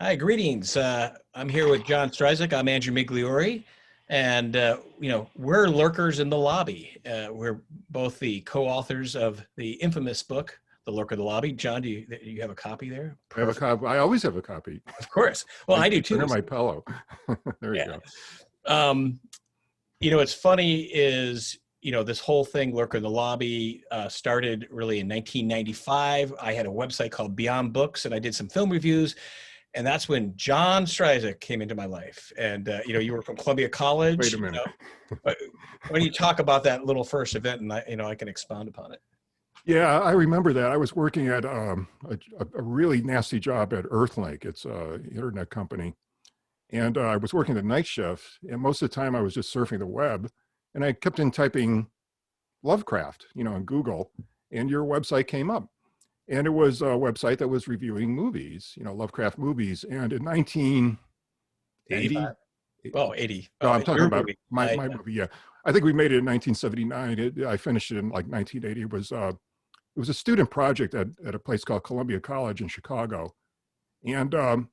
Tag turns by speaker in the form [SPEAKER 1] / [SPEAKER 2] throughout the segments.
[SPEAKER 1] Hi, greetings. I'm here with John Stryzik. I'm Andrew Migliori, and we're lurkers in the lobby. We're both the co-authors of the infamous book, The Lurker in the Lobby. John, do you have a copy there?
[SPEAKER 2] I have a copy. I always have a copy.
[SPEAKER 1] Of course. Well, I do too.
[SPEAKER 2] Under my pillow. There you
[SPEAKER 1] go. What's funny is, this whole thing, Lurker in the Lobby, started really in 1995. I had a website called Beyond Books, and I did some film reviews. And that's when John Stryzik came into my life. And, you were from Columbia College.
[SPEAKER 2] Wait a minute.
[SPEAKER 1] Why don't you talk about that little first event, and I can expound upon it.
[SPEAKER 2] Yeah, I remember that. I was working at a really nasty job at Earthlink. It's an internet company. And I was working the night shift. And most of the time I was just surfing the web. And I kept in typing Lovecraft, on Google. And your website came up. And it was a website that was reviewing movies, Lovecraft movies. And in 1980,
[SPEAKER 1] well, 80.
[SPEAKER 2] No, I'm talking about my movie. Yeah, I think we made it in 1979. I finished it in like 1980. It was a student project at a place called Columbia College in Chicago, and I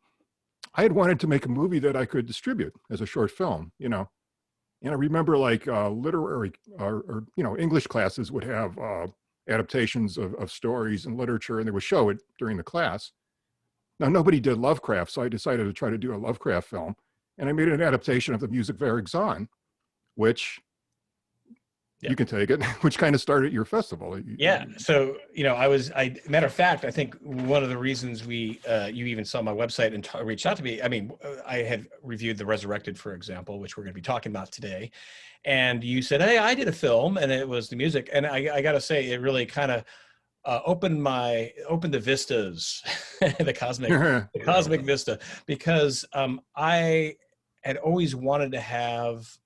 [SPEAKER 2] had wanted to make a movie that I could distribute as a short film, And I remember like literary or English classes would have adaptations of stories and literature, and they would show it during the class. Now, nobody did Lovecraft, so I decided to try to do a Lovecraft film, and I made an adaptation of the music Verigzon, which you can take it, which kind of started your festival.
[SPEAKER 1] Yeah. So, matter of fact, I think one of the reasons you even saw my website and reached out to me, I had reviewed the Resurrected, for example, which we're going to be talking about today. And you said, hey, I did a film, and it was the music. And I got to say, it really kind of opened the vistas, the cosmic vista, because I had always wanted to have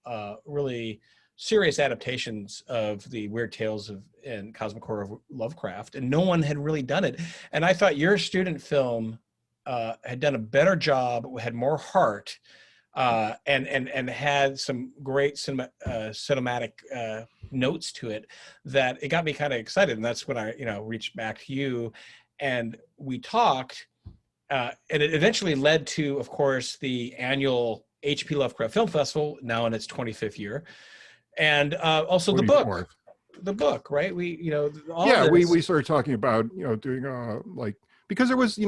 [SPEAKER 1] really serious adaptations of the weird tales and cosmic horror of Lovecraft, and no one had really done it. And I thought your student film had done a better job, had more heart, and had some great cinematic notes to it, that it got me kind of excited. And that's when I reached back to you, and we talked, and it eventually led to, of course, the annual H.P. Lovecraft Film Festival, now in its 25th year. And also the book, right? We
[SPEAKER 2] started talking about, doing because there was,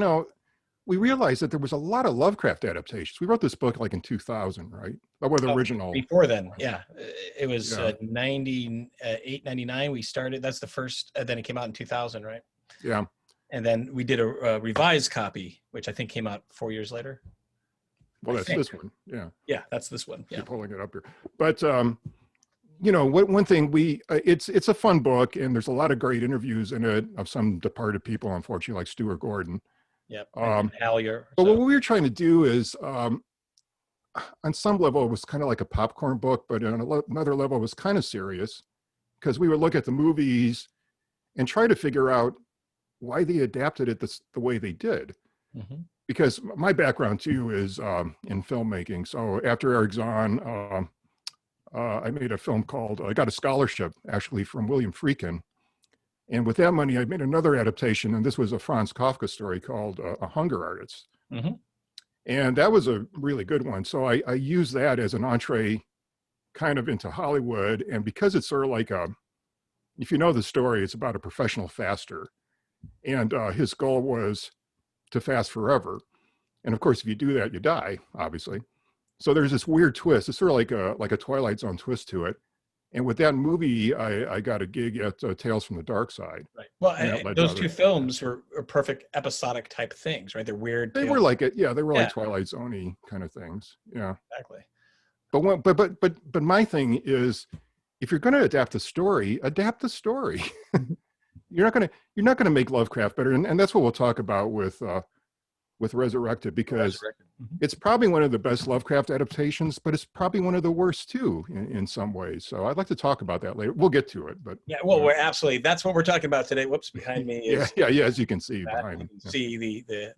[SPEAKER 2] we realized that there was a lot of Lovecraft adaptations. We wrote this book like in 2000, right? That was the original.
[SPEAKER 1] Before then, yeah. It was 98, 99. We started, that's the first, then it came out in 2000, right?
[SPEAKER 2] Yeah.
[SPEAKER 1] And then we did a revised copy, which I think came out 4 years later.
[SPEAKER 2] Well, that's this one. Yeah.
[SPEAKER 1] Yeah, that's this one. Yeah.
[SPEAKER 2] You're pulling it up here. But, one thing it's a fun book, and there's a lot of great interviews in it of some departed people, unfortunately, like Stuart Gordon.
[SPEAKER 1] Yep. Hallier.
[SPEAKER 2] But what we were trying to do is, on some level, it was kind of like a popcorn book, but on another level, it was kind of serious, because we would look at the movies and try to figure out why they adapted it the way they did. Mm-hmm. Because my background too is in filmmaking. So after Eric's on, I made a film called, I got a scholarship actually from William Friedkin. And with that money, I made another adaptation. And this was a Franz Kafka story called A Hunger Artist. Mm-hmm. And that was a really good one. So I used that as an entree kind of into Hollywood. And because it's sort of like if you know the story, it's about a professional faster. And his goal was to fast forever. And of course, if you do that, you die, obviously. So there's this weird twist. It's sort of like a Twilight Zone twist to it. And with that movie, I got a gig at Tales from the Dark Side.
[SPEAKER 1] Right. Well, those two films were perfect episodic type things, right? They're weird.
[SPEAKER 2] They were like it. Yeah, they were like Twilight Zone-y kind of things. Yeah.
[SPEAKER 1] Exactly.
[SPEAKER 2] But my thing is, if you're going to adapt the story, adapt the story. You're not gonna make Lovecraft better, and that's what we'll talk about with Resurrected, because it's probably one of the best Lovecraft adaptations, but it's probably one of the worst too in some ways. So I'd like to talk about that later. We'll get to it, but
[SPEAKER 1] we're absolutely, that's what we're talking about today. Whoops, behind me is
[SPEAKER 2] as you can see behind me.
[SPEAKER 1] See the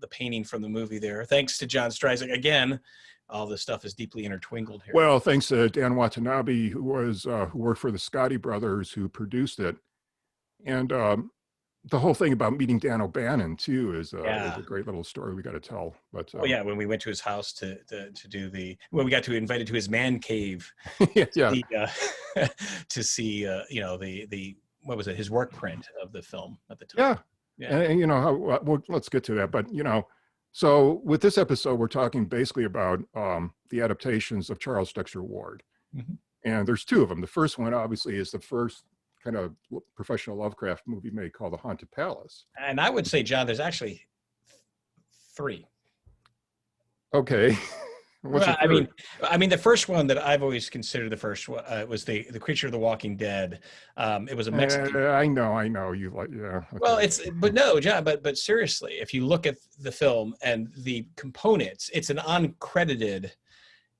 [SPEAKER 1] painting from the movie there. Thanks to John Stryzik again. All this stuff is deeply intertwined here.
[SPEAKER 2] Well, thanks to Dan Watanabe, who worked for the Scotti brothers, who produced it. And the whole thing about meeting Dan O'Bannon too is
[SPEAKER 1] Yeah.
[SPEAKER 2] a great little story we got to tell. But
[SPEAKER 1] Oh yeah, when we went to his house to do when we got to invited to his man cave
[SPEAKER 2] yeah,
[SPEAKER 1] the to see you know the what was it, his work print of the film at the time.
[SPEAKER 2] yeah,
[SPEAKER 1] Yeah.
[SPEAKER 2] and you know how well, let's get to that. But you know, so with this episode, we're talking basically about the adaptations of Charles Dexter Ward,
[SPEAKER 1] Mhm.
[SPEAKER 2] and there's two of them. The first one, obviously, is the first kind of professional Lovecraft movie made called The Haunted Palace.
[SPEAKER 1] And I would say, John, there's actually three.
[SPEAKER 2] Okay. What's the
[SPEAKER 1] Well,
[SPEAKER 2] third?
[SPEAKER 1] I mean, the first one that I've always considered the first one was the Creature of the Walking Dead. It was a Mexican.
[SPEAKER 2] I know. You like, yeah. Okay.
[SPEAKER 1] Well, but no, John, but seriously, if you look at the film and the components, it's an uncredited.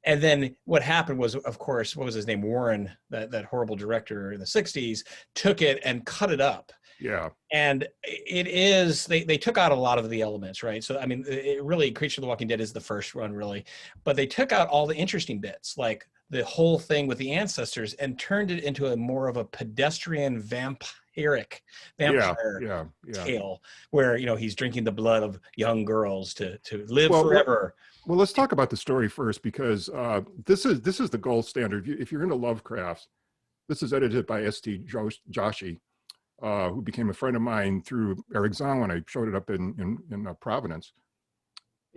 [SPEAKER 1] And then what happened was, of course, what was his name? Warren, that horrible director in the 60s, took it and cut it up.
[SPEAKER 2] Yeah.
[SPEAKER 1] And it is, they took out a lot of the elements, right? So, I mean, it really, Creature of the Walking Dead is the first one, really. But they took out all the interesting bits, like the whole thing with the ancestors, and turned it into a more of a pedestrian vampire tale, where, you know, he's drinking the blood of young girls to live forever.
[SPEAKER 2] Well, let's talk about the story first, because this is the gold standard. If you're into Lovecraft, this is edited by S.T. Joshi, who became a friend of mine through Eric Zahn when I showed it up in Providence.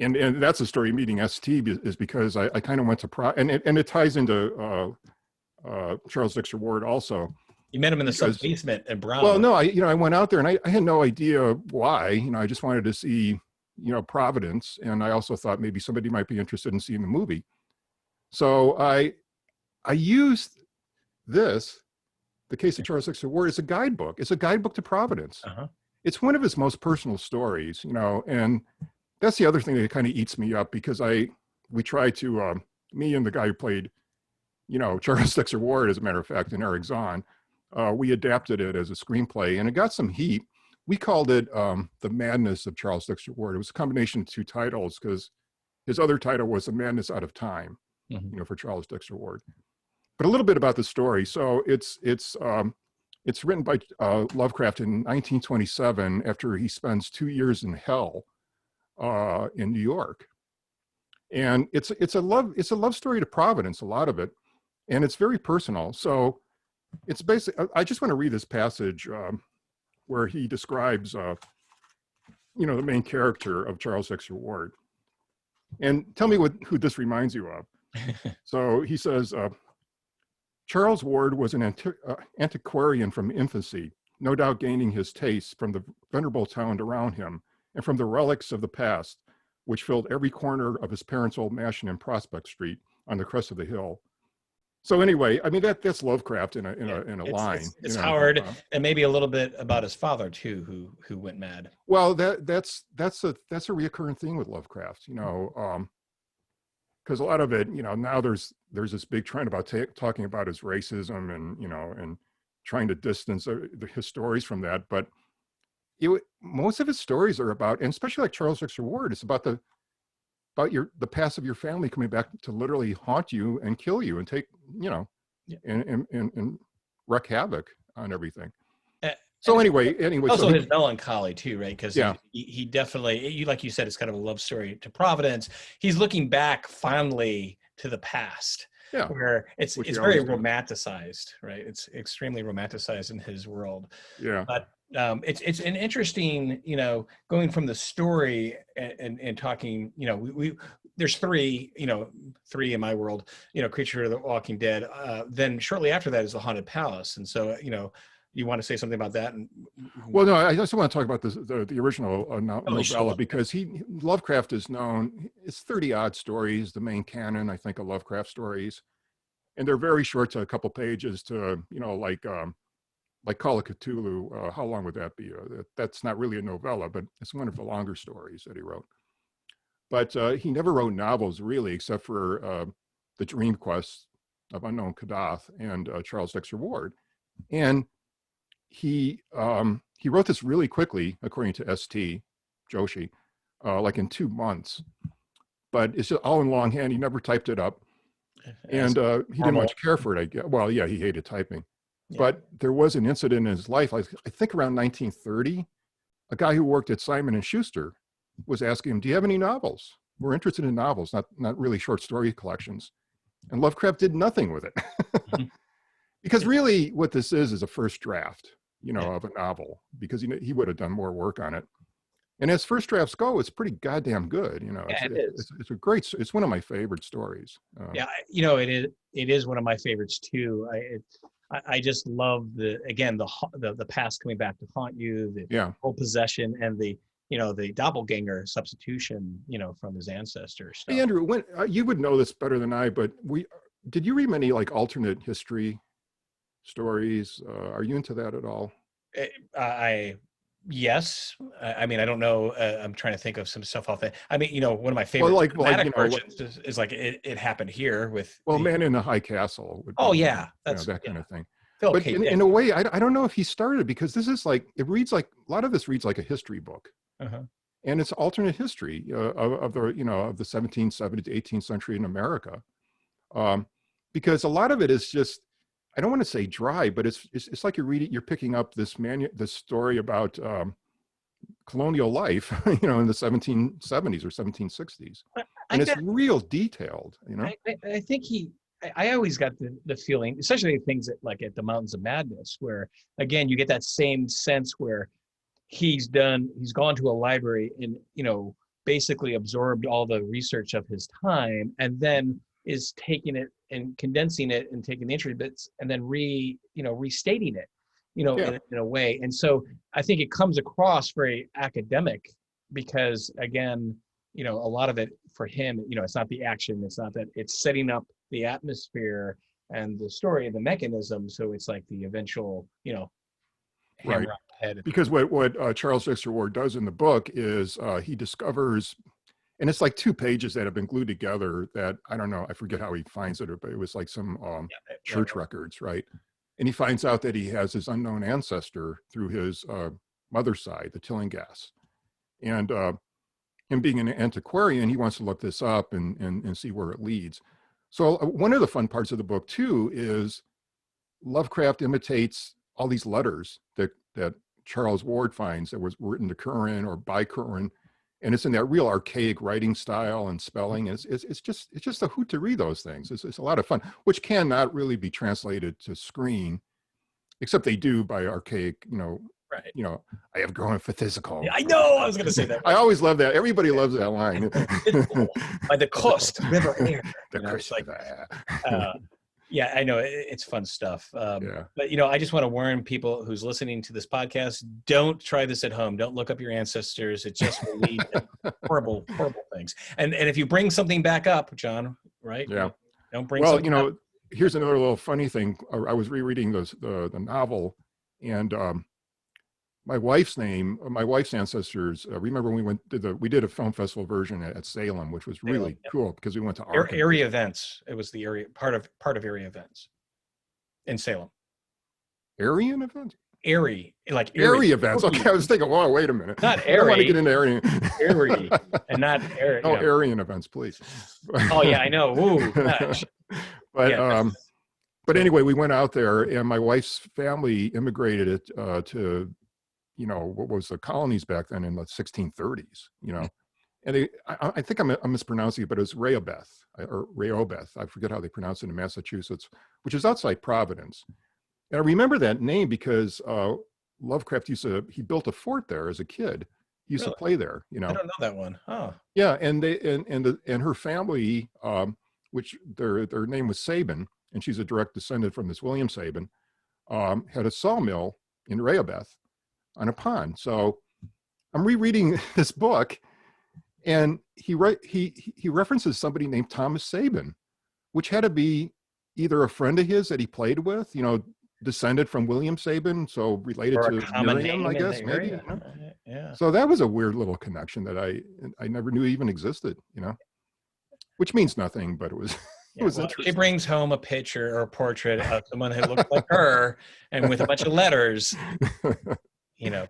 [SPEAKER 2] And that's the story meeting ST, is because I kind of went to and it ties into Charles Dexter Ward also.
[SPEAKER 1] You met him in the sub basement in Brown.
[SPEAKER 2] Well, no, I went out there and I had no idea why. I just wanted to see, Providence, and I also thought maybe somebody might be interested in seeing the movie. So I used this, The Case of Charles Dexter Ward, as a guidebook. It's a guidebook to Providence.
[SPEAKER 1] Uh-huh.
[SPEAKER 2] It's one of his most personal stories, and that's the other thing that kind of eats me up, because we try to, me and the guy who played, Charles Dexter Ward, as a matter of fact, and Eric Zahn, we adapted it as a screenplay, and it got some heat. We called it The Madness of Charles Dexter Ward. It was a combination of two titles, because his other title was The Madness Out of Time,
[SPEAKER 1] mm-hmm.
[SPEAKER 2] For Charles Dexter Ward. But a little bit about the story. So it's written by Lovecraft in 1927, after he spends 2 years in hell in New York, and it's a love story to Providence, a lot of it, and it's very personal. So it's basically, I just want to read this passage where he describes the main character of Charles Dexter Ward, and tell me who this reminds you of. So he says, Charles Ward was an antiquarian from infancy, no doubt gaining his taste from the venerable town around him and from the relics of the past, which filled every corner of his parents' old mansion in Prospect Street on the crest of the hill. So anyway, I mean, that's Lovecraft in a line.
[SPEAKER 1] It's Howard, and maybe a little bit about his father too, who went mad.
[SPEAKER 2] Well, that's a reoccurring thing with Lovecraft, because a lot of it, now there's this big trend about talking about his racism and trying to distance his stories from that. But most of his stories are about, and especially like Charles Dexter Ward, it's about the past of your family coming back to literally haunt you and kill you and take, and wreak havoc on everything. So anyway,
[SPEAKER 1] also
[SPEAKER 2] so
[SPEAKER 1] his melancholy too, right? Because he definitely, like you said, it's kind of a love story to Providence. He's looking back fondly to the past, where it's very romanticized, right? It's extremely romanticized in his world.
[SPEAKER 2] Yeah.
[SPEAKER 1] But it's an interesting, going from the story and talking, there's three in my world, Creature of the Walking Dead. Then shortly after that is The Haunted Palace. And so, you want to say something about that?
[SPEAKER 2] Well, no, I just want to talk about the original novella,
[SPEAKER 1] sure.
[SPEAKER 2] Because Lovecraft is known, it's 30 odd stories, the main canon, I think, of Lovecraft stories. And they're very short, to a couple pages, to, like Call of Cthulhu. How long would that be? That's not really a novella, but it's one of the longer stories that he wrote. But he never wrote novels, really, except for The Dream Quest of Unknown Kadath and Charles Dexter Ward. And he wrote this really quickly, according to S.T. Joshi, like in 2 months. But it's just all in longhand. He never typed it up. And he didn't much care for it, I guess. Well, yeah, he hated typing. Yeah. But there was an incident in his life, I think around 1930, a guy who worked at Simon and Schuster was asking him, do you have any novels? We're interested in novels, not really short story collections. And Lovecraft did nothing with it.
[SPEAKER 1] Mhm.
[SPEAKER 2] Because really what this is a first draft,
[SPEAKER 1] Yeah.
[SPEAKER 2] of a novel, because he would have done more work on it. And as first drafts go, it's pretty goddamn good.
[SPEAKER 1] Yeah, it is.
[SPEAKER 2] It's a great, it's one of my favorite stories.
[SPEAKER 1] Yeah, it is one of my favorites too. I just love the past coming back to haunt you, the
[SPEAKER 2] Yeah.
[SPEAKER 1] whole possession, and the doppelganger substitution, from his ancestor stuff.
[SPEAKER 2] Hey, Andrew, when you would know this better than I, but did you read many like alternate history stories? Are you into that at all?
[SPEAKER 1] Yes. I mean, I don't know. I'm trying to think of some stuff off that. I mean, one of my favorite
[SPEAKER 2] Well, like,
[SPEAKER 1] dramatic versions is like it happened here with.
[SPEAKER 2] Man in the High Castle.
[SPEAKER 1] Oh yeah,
[SPEAKER 2] that's that kind of thing.
[SPEAKER 1] Philip
[SPEAKER 2] But
[SPEAKER 1] K.
[SPEAKER 2] in a way, I don't know if he started, because this is like, it reads like, a lot of this reads like a history book.
[SPEAKER 1] Uh-huh.
[SPEAKER 2] And it's alternate history of the of the 17th, 17th, 18th century in America, because a lot of it is just, I don't want to say dry, but it's like you're picking up this story about colonial life, in the 1770s or 1760s, and it's real detailed.
[SPEAKER 1] I think I always got the feeling, especially things like at the Mountains of Madness, where again you get that same sense where he's gone to a library and basically absorbed all the research of his time, and then is taking it and condensing it and taking the entry bits and then restating it in a way. And so I think it comes across very academic, because again a lot of it for him, it's not the action, it's not that, it's setting up the atmosphere and the story and the mechanism, so it's like the eventual
[SPEAKER 2] Right.
[SPEAKER 1] head.
[SPEAKER 2] Because what Charles Dexter Ward does in the book is he discovers, and it's like 2 pages that have been glued together that, I don't know, I forget how he finds it, but it was like some church records, right? And he finds out that he has his unknown ancestor through his mother's side, the Tillinghast. And him being an antiquarian, he wants to look this up and see where it leads. So one of the fun parts of the book too is Lovecraft imitates all these letters that Charles Ward finds that was written to Curran or by Curran, and it's in that real archaic writing style and spelling. It's just a hoot to read those things. It's a lot of fun, which cannot really be translated to screen, except they do by archaic,
[SPEAKER 1] Right.
[SPEAKER 2] I have grown for physical.
[SPEAKER 1] Yeah, I know. I was going to say that.
[SPEAKER 2] I always love that. Everybody loves that line.
[SPEAKER 1] By the coast, river, air.
[SPEAKER 2] It's like,
[SPEAKER 1] yeah, I know. It's fun stuff. But, I just want to warn people who's listening to this podcast, don't try this at home. Don't look up your ancestors. It just will lead to horrible, horrible things. And if you bring something back up, John, right?
[SPEAKER 2] Yeah.
[SPEAKER 1] Don't bring
[SPEAKER 2] well,
[SPEAKER 1] something up.
[SPEAKER 2] Here's another little funny thing. I was rereading the novel, and my wife's ancestors, remember when we did a film festival version at Salem, which was really cool, because we went to
[SPEAKER 1] area events. It was the area part of area events in Salem.
[SPEAKER 2] Aryan events?
[SPEAKER 1] Airy, like
[SPEAKER 2] Airy events. Okay, I was thinking, whoa, wait a minute.
[SPEAKER 1] Not
[SPEAKER 2] I don't want to
[SPEAKER 1] airy.
[SPEAKER 2] get into Aryan.
[SPEAKER 1] Airy, and not airy.
[SPEAKER 2] Oh, Aryan events, please.
[SPEAKER 1] Oh yeah, I know. Ooh, gosh.
[SPEAKER 2] But anyway, we went out there, and my wife's family immigrated to, what was the colonies back then in the 1630s, and I think I'm mispronouncing it, but it was Rehoboth, or Rehoboth. I forget how they pronounce it in Massachusetts, which is outside Providence. And I remember that name because Lovecraft he built a fort there as a kid. He used to play there,
[SPEAKER 1] I don't know that one. Oh.
[SPEAKER 2] Yeah, and her family, which their name was Sabin, and she's a direct descendant from this William Sabin, had a sawmill in Rehoboth on a pond. So I'm rereading this book, and he references somebody named Thomas Sabin, which had to be either a friend of his that he played with, descended from William Sabin, so related to Miriam, I guess, maybe.
[SPEAKER 1] Yeah.
[SPEAKER 2] So that was a weird little connection that I never knew even existed, which means nothing, but it was interesting.
[SPEAKER 1] She brings home a picture or a portrait of someone who looks like her, and with a bunch of letters.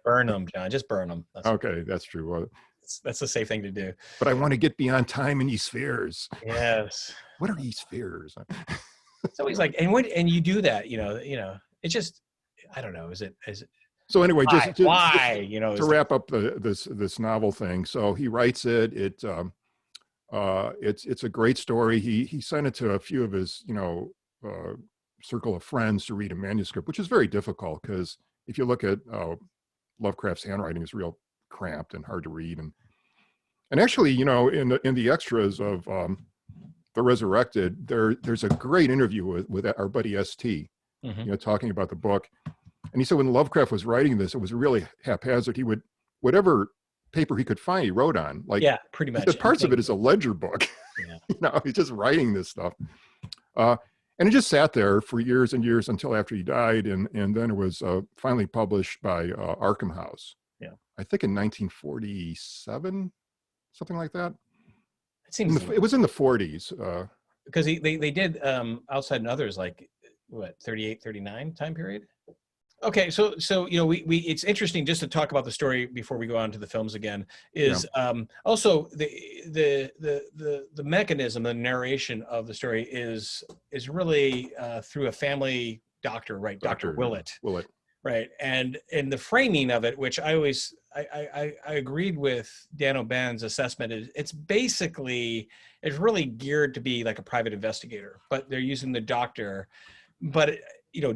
[SPEAKER 1] Burn them, John. Just burn them.
[SPEAKER 2] That's true. Well,
[SPEAKER 1] that's the safe thing to do.
[SPEAKER 2] But I want to get beyond time and e-spheres.
[SPEAKER 1] Yes.
[SPEAKER 2] What are e-spheres?
[SPEAKER 1] It's always like, and you do that, it just, I don't know. Is it
[SPEAKER 2] So anyway,
[SPEAKER 1] Why? You know,
[SPEAKER 2] to wrap up this novel thing. So he writes it. It's a great story. He sent it to a few of his, circle of friends to read a manuscript, which is very difficult because if you look at Lovecraft's handwriting, is real cramped and hard to read. And actually, in the extras of the Resurrected, there's a great interview with our buddy ST, talking about the book. And he said when Lovecraft was writing this, it was really haphazard. He would, whatever paper he could find, he wrote on. Like,
[SPEAKER 1] yeah, pretty much.
[SPEAKER 2] Parts of it is a ledger book.
[SPEAKER 1] Yeah.
[SPEAKER 2] He's just writing this stuff. And it just sat there for years and years until after he died. And then it was finally published by Arkham House.
[SPEAKER 1] Yeah.
[SPEAKER 2] I think in 1947, something like that. It was in the 40s.
[SPEAKER 1] Because they did Outside and Others, like, what, 38, 39 time period? Okay, so we it's interesting just to talk about the story before we go on to the films again. Is also the mechanism, the narration of the story is really through a family doctor, right? Dr. Willett. Right, and in the framing of it, which I agreed with Dan O'Bannon's assessment, is it's really geared to be like a private investigator, but they're using the doctor. But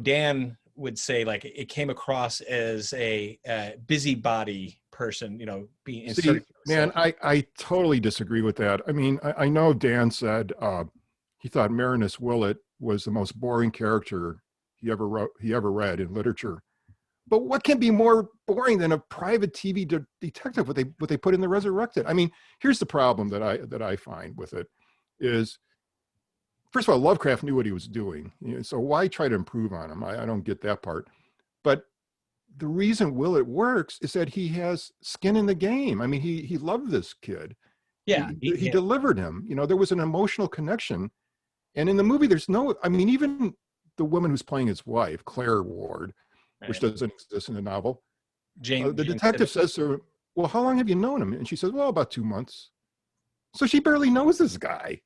[SPEAKER 1] Dan would say like it came across as a busybody person, being inserted.
[SPEAKER 2] Man, I totally disagree with that. I mean, I know Dan said he thought Marinus Willett was the most boring character he ever read in literature. But what can be more boring than a private TV detective? What they put in the Resurrected. I mean, here's the problem that I find with it is, first of all, Lovecraft knew what he was doing, so why try to improve on him? I don't get that part. But the reason Willett works is that he has skin in the game. I mean, he loved this kid.
[SPEAKER 1] Yeah,
[SPEAKER 2] he delivered him. There was an emotional connection, and in the movie, there's no. I mean, even the woman who's playing his wife, Claire Ward, which doesn't exist in the novel. The detective says to her, well, how long have you known him? And she says, well, about 2 months. So she barely knows this guy,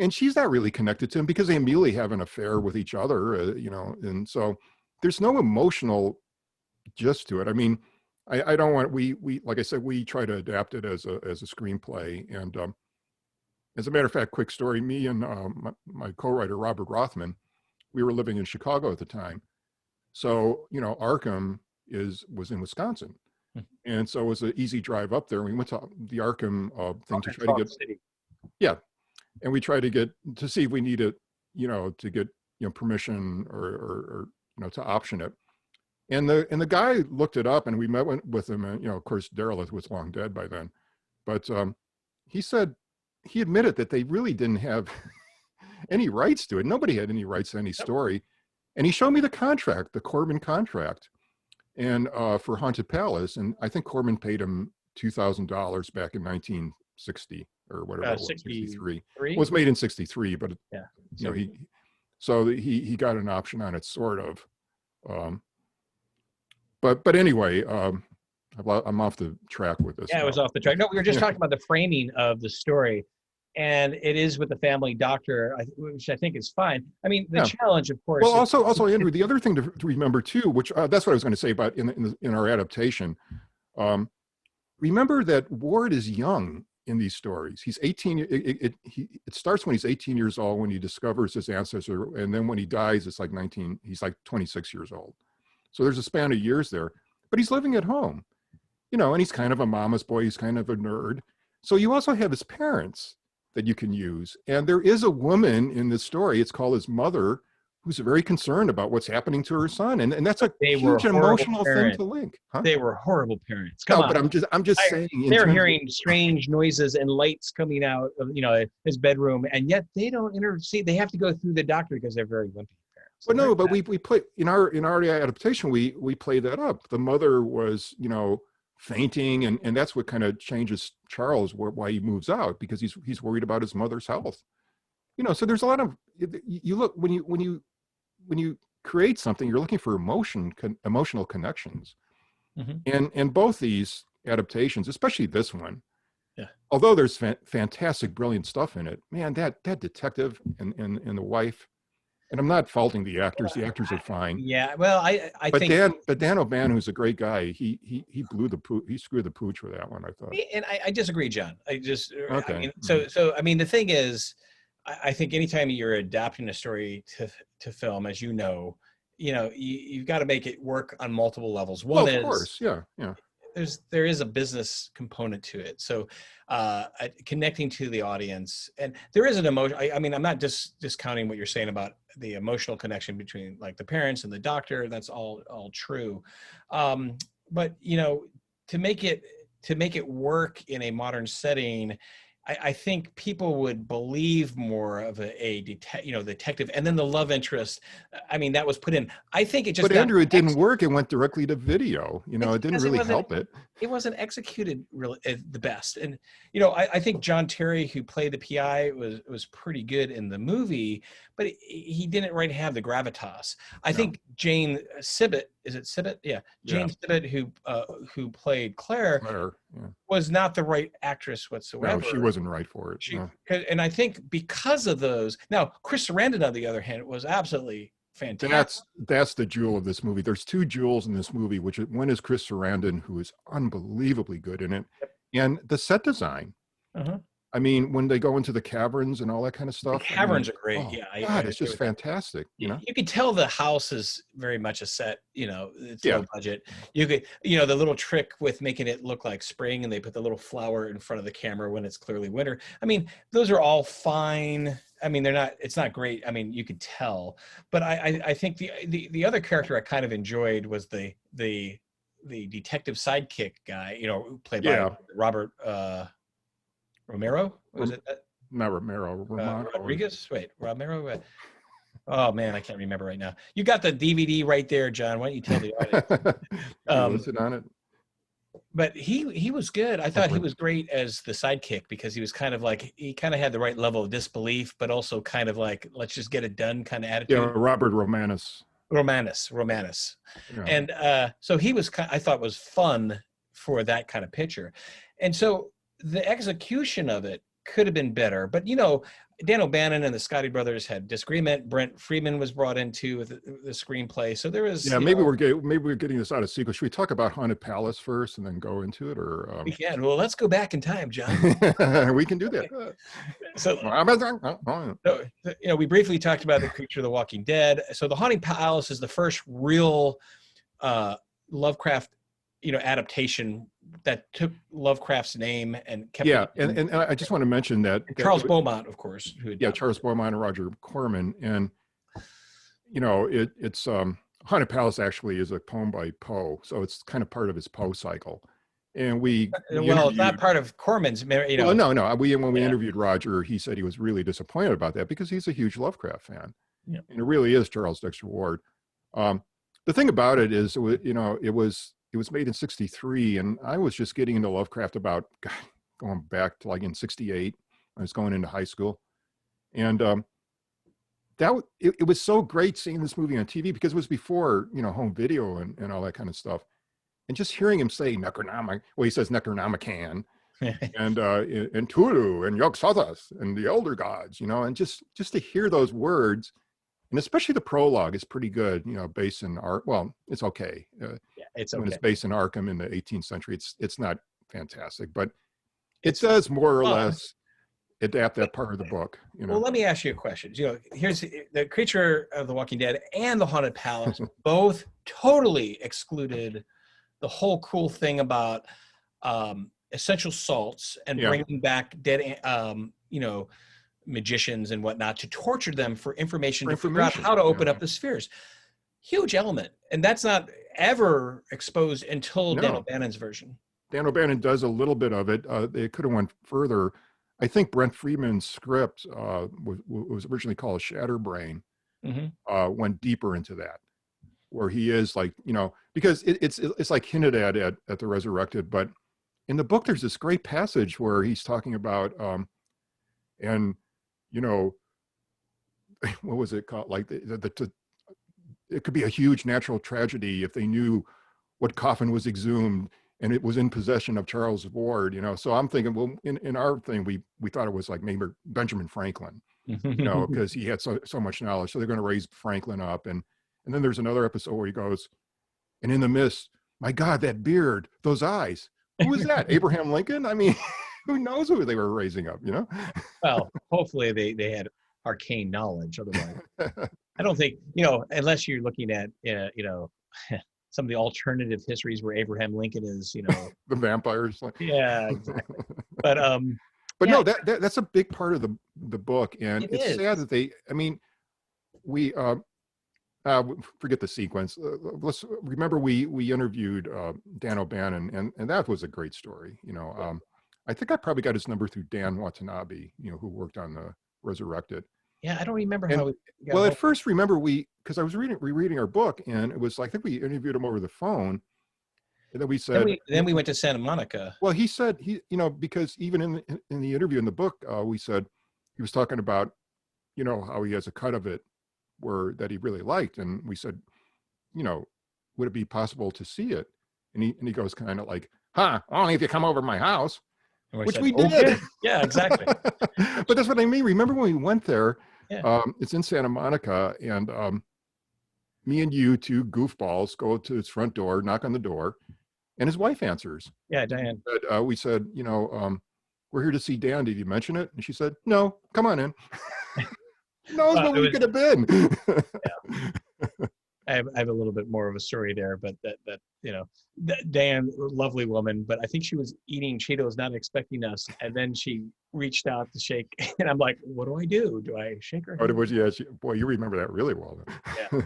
[SPEAKER 2] and she's not really connected to him because they immediately have an affair with each other, and so there's no emotional gist to it. I mean, I don't want, we like I said, we try to adapt it as a screenplay. And as a matter of fact, quick story, me and my co-writer, Robert Rothman, we were living in Chicago at the time. So, Arkham was in Wisconsin. And so it was an easy drive up there. We went to the Arkham thing to try to get,
[SPEAKER 1] City.
[SPEAKER 2] Yeah. And we tried to see if we needed, to get, permission or to option it. And the guy looked it up and we met with him. And, of course, Derelith was long dead by then. But he said, he admitted that they really didn't have any rights to it. Nobody had any rights to any story. And he showed me the contract, the Corman contract, and for Haunted Palace. And I think Corman paid him $2,000 back in 1960 or whatever it was, 63. It was made in 63, but he got an option on it, sort of. But anyway, I'm off the track with this.
[SPEAKER 1] Yeah, it was off the track. No, we were just talking about the framing of the story. And it is with the family doctor, which I think is fine. I mean, the challenge, of course.
[SPEAKER 2] Well, also, Andrew, the other thing to remember too, which that's what I was going to say about in our adaptation. Remember that Ward is young in these stories. He's 18. It starts when he's 18 years old when he discovers his ancestor, and then when he dies, it's like 19. He's like 26 years old. So there's a span of years there. But he's living at home, and he's kind of a mama's boy. He's kind of a nerd. So you also have his parents that you can use. And there is a woman in this story, it's called his mother, who's very concerned about what's happening to her son. And that's a huge emotional thing to link. Huh?
[SPEAKER 1] They were horrible parents. Come on.
[SPEAKER 2] But I'm just saying.
[SPEAKER 1] They're hearing strange noises and lights coming out of, his bedroom, and yet they don't intercede. They have to go through the doctor because they're very wimpy parents.
[SPEAKER 2] Well, no, but we play in our adaptation, we play that up. The mother was, fainting, and that's what kind of changes Charles, why he moves out, because he's worried about his mother's health. So there's a lot of, you look, when you create something, you're looking for emotional connections. And both these adaptations, especially this one, although there's fantastic, brilliant stuff in it, man, that detective and the wife, And I'm not faulting the actors. The actors are fine.
[SPEAKER 1] Yeah, well, I
[SPEAKER 2] But
[SPEAKER 1] think,
[SPEAKER 2] Dan O'Bannon, who's a great guy, he blew the pooch. He screwed the pooch with that one, I thought.
[SPEAKER 1] and I disagree, John. I
[SPEAKER 2] Okay.
[SPEAKER 1] mean, so I mean, the thing is, I think anytime you're adapting a story to film, as you've got to make it work on multiple levels.
[SPEAKER 2] Well,
[SPEAKER 1] One
[SPEAKER 2] of
[SPEAKER 1] is
[SPEAKER 2] course, yeah, yeah.
[SPEAKER 1] there is a business component to it, so connecting to the audience, and there is an emotion. I mean, I'm not just discounting what you're saying about the emotional connection between like the parents and the doctor. That's all true, but to make it work in a modern setting, I think people would believe more of a detective, and then the love interest. I mean, that was put in. I think it just
[SPEAKER 2] But
[SPEAKER 1] got
[SPEAKER 2] Andrew, it didn't work. It went directly to video. It didn't
[SPEAKER 1] because
[SPEAKER 2] really help it.
[SPEAKER 1] it wasn't executed really the best. And I think John Terry, who played the PI, was pretty good in the movie, but he didn't really have the gravitas. I
[SPEAKER 2] No.
[SPEAKER 1] think Jane Sibbett, is it Sibbett? Yeah, Jane Sibbett, who played Claire,
[SPEAKER 2] Yeah.
[SPEAKER 1] was not the right actress whatsoever.
[SPEAKER 2] No, she wasn't right for it. No.
[SPEAKER 1] And I think because of those, now Chris Sarandon, on the other hand, was absolutely fantastic.
[SPEAKER 2] That's the jewel of this movie. There's two jewels in this movie, which one is Chris Sarandon, who is unbelievably good in it, and the set design.
[SPEAKER 1] Uh-huh.
[SPEAKER 2] I mean, when they go into the caverns and all that kind of stuff.
[SPEAKER 1] The caverns are great.
[SPEAKER 2] Oh,
[SPEAKER 1] Yeah,
[SPEAKER 2] God, it's just fantastic.
[SPEAKER 1] You can tell the house is very much a set. It's low budget. You could, the little trick with making it look like spring, and they put the little flower in front of the camera when it's clearly winter. I mean, those are all fine. I mean, it's not great. I mean, you could tell, but I think the other character I kind of enjoyed was the detective sidekick guy, played by Robert Romero. Was it that?
[SPEAKER 2] Not Romero.
[SPEAKER 1] Rodriguez? Wait, Romero? Oh man, I can't remember right now. You got the DVD right there, John. Why don't you tell the audience?
[SPEAKER 2] Listen on it.
[SPEAKER 1] But he was good. I thought he was great as the sidekick, because he was kind of had the right level of disbelief, but also kind of like, let's just get it done kind of attitude.
[SPEAKER 2] Yeah, Robert Romanus.
[SPEAKER 1] Yeah. And so he was, I thought, was fun for that kind of picture. And so the execution of it could have been better, but Dan O'Bannon and the Scotti brothers had disagreement. Brent Friedman was brought into the screenplay, so there was.
[SPEAKER 2] Yeah, maybe we're getting this out of sequence. Should we talk about Haunted Palace first and then go into it, or?
[SPEAKER 1] We can. Well, let's go back in time, John.
[SPEAKER 2] We can do that.
[SPEAKER 1] So, we briefly talked about the Creature of the Walking Dead. So the Haunted Palace is the first real Lovecraft, adaptation that took Lovecraft's name and kept.
[SPEAKER 2] Yeah, and I just want to mention that
[SPEAKER 1] Charles Beaumont, of course.
[SPEAKER 2] Charles Beaumont and Roger Corman, and it's Haunted Palace actually is a poem by Poe, so it's kind of part of his Poe cycle. And
[SPEAKER 1] it's not part of Corman's.
[SPEAKER 2] Well, no. When we interviewed Roger, he said he was really disappointed about that because he's a huge Lovecraft fan, and it really is Charles Dexter Ward. The thing about it is, it was made in '63, and I was just getting into Lovecraft going back to in '68. I was going into high school, and it was so great seeing this movie on TV, because it was before home video and all that kind of stuff, and just hearing him say Necronomic. Well, he says Necronomicon, and Tulu and Yog-Sothoth and the Elder Gods, and just to hear those words. And especially the prologue is pretty good, based in well, it's okay.
[SPEAKER 1] It's okay.
[SPEAKER 2] When it's based in Arkham in the 18th century, it's not fantastic, but it does more or less adapt that part of the book.
[SPEAKER 1] Well, let me ask you a question. Here's the Creature of the Walking Dead and the Haunted Palace both totally excluded the whole cool thing about essential salts and bringing back dead, magicians and whatnot to torture them for information to figure out how to open up the spheres. Huge element, and that's not ever exposed until Dan O'Bannon's version.
[SPEAKER 2] Dan O'Bannon does a little bit of it. They could have went further. I think Brent Friedman's script was originally called Shatterbrain. Went deeper into that, where he is because it's like hinted at the Resurrected, but in the book there's this great passage where he's talking about what was it called? It could be a huge natural tragedy if they knew what coffin was exhumed and it was in possession of Charles Ward. So I'm thinking, well, in our thing, we thought it was like maybe Benjamin Franklin. you know, because he had so much knowledge. So they're going to raise Franklin up, and then there's another episode where he goes, and in the mist, my God, that beard, those eyes. Who is that? Abraham Lincoln? I mean, who knows who they were raising up, you know?
[SPEAKER 1] Well, hopefully they had arcane knowledge. Otherwise, I don't think, you know, unless you're looking at, you know, some of the alternative histories where Abraham Lincoln is, you know,
[SPEAKER 2] The vampires.
[SPEAKER 1] yeah, exactly. But
[SPEAKER 2] But
[SPEAKER 1] yeah,
[SPEAKER 2] no, that's a big part of the book, and
[SPEAKER 1] it
[SPEAKER 2] it's
[SPEAKER 1] is.
[SPEAKER 2] sad that they. I mean, we forget the sequence. Let's remember we interviewed Dan O'Bannon, and that was a great story. You know, I think I probably got his number through Dan Watanabe, you know, who worked on the Resurrected.
[SPEAKER 1] Yeah, I don't remember
[SPEAKER 2] And
[SPEAKER 1] how we got
[SPEAKER 2] well,
[SPEAKER 1] hold-
[SPEAKER 2] at first, remember because I was rereading our book, and it was I think we interviewed him over the phone, and then we said,
[SPEAKER 1] then we went to Santa Monica.
[SPEAKER 2] well, he said you know, because even in the interview in the book, we said he was talking about, you know, how he has a cut of it that he really liked, and we said, you know, would it be possible to see it? And he goes kind of like, huh, only if you come over to my house,
[SPEAKER 1] And
[SPEAKER 2] which
[SPEAKER 1] said,
[SPEAKER 2] we
[SPEAKER 1] "Okay."
[SPEAKER 2] did.
[SPEAKER 1] Yeah, exactly.
[SPEAKER 2] But that's what I mean. Remember when we went there?
[SPEAKER 1] Yeah.
[SPEAKER 2] It's in Santa Monica, and me and you, two goofballs, go to his front door, knock on the door, and his wife answers.
[SPEAKER 1] Yeah, Diane.
[SPEAKER 2] We said, you know, we're here to see Dan. Did you mention it? And she said, no, come on in. Who knows what we could have been?
[SPEAKER 1] I have a little bit more of a story there, but that you know, Diane, lovely woman, but I think she was eating Cheetos, not expecting us, and then she reached out to shake, and I'm like, what do I do? Do I shake her hand?
[SPEAKER 2] Oh, yeah, boy, you remember that really well.
[SPEAKER 1] Yeah,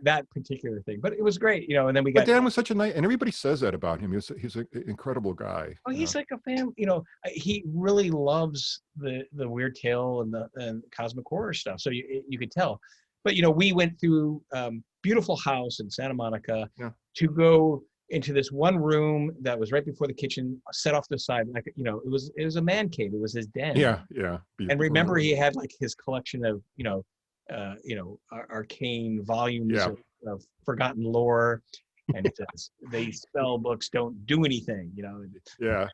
[SPEAKER 1] that particular thing, but it was great, you know. And then we
[SPEAKER 2] But
[SPEAKER 1] got
[SPEAKER 2] Dan was such a nice, and everybody says that about him. He's an incredible guy.
[SPEAKER 1] oh, he's like a fan. You know, he really loves the weird tale and cosmic horror stuff. So you could tell. But you know, we went through beautiful house in Santa Monica to go into this one room that was right before the kitchen, set off to the side. Like, you know, it was a man cave. It was his den.
[SPEAKER 2] Yeah.
[SPEAKER 1] And remember, he had like his collection of arcane volumes of forgotten lore. And it says, they spell books don't do anything, you know.
[SPEAKER 2] Yeah.